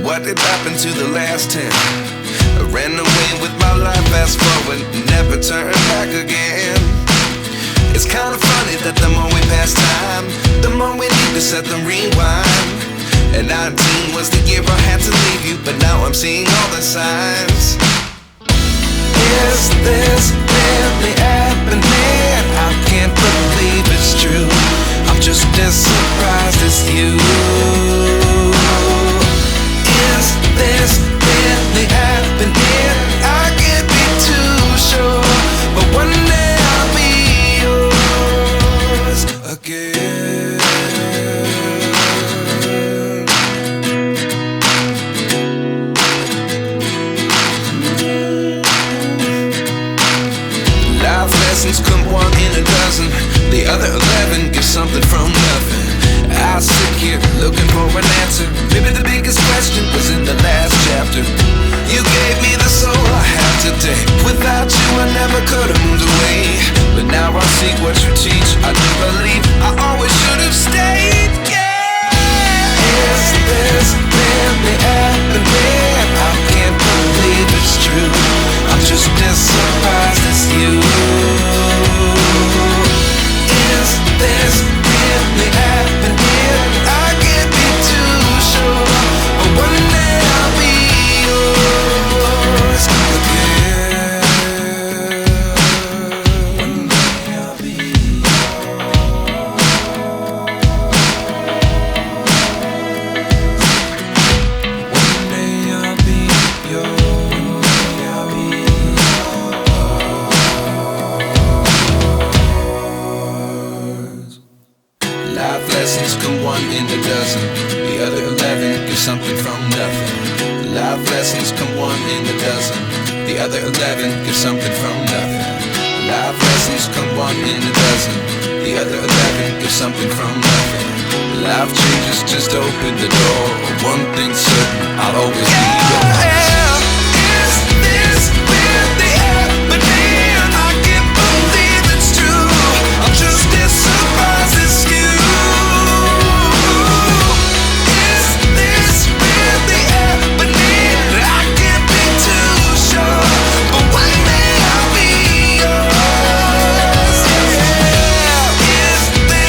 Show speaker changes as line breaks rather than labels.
what did happen to the last 10? I ran away with my life, fast forward, never turn back again. It's kind of funny that the more we pass time, the more we need to set them rewind. And 19 was the year I had to leave you, but now I'm seeing all the signs. Is this really happening? I can't believe it's true. I'm just as surprised as you. Is this really happening? I can't be too sure, but one day I'll be yours again. Life lessons come one in a dozen. The other 11 get something from nothing. I sit here looking for an answer. Maybe the biggest question was in the last chapter. You gave me the soul I have today. Without you I never could have moved away. But now I see what you teach. I do believe I always should have stayed. Yeah. Is this really happening? I can't believe it's true. I'm just as surprised as you. Is this really happening? I can't be too sure, but one day I'll be yours again. One day I'll be yours. One day I'll be yours. One day I'll be yours. Life lessons come one in a dozen. The other 11 give something from nothing. Life lessons come one in a dozen. The other 11 give something from nothing. Life lessons come one in a dozen. The other 11 give something from nothing. Life changes just open the door. One thing's certain, I'll always be yours.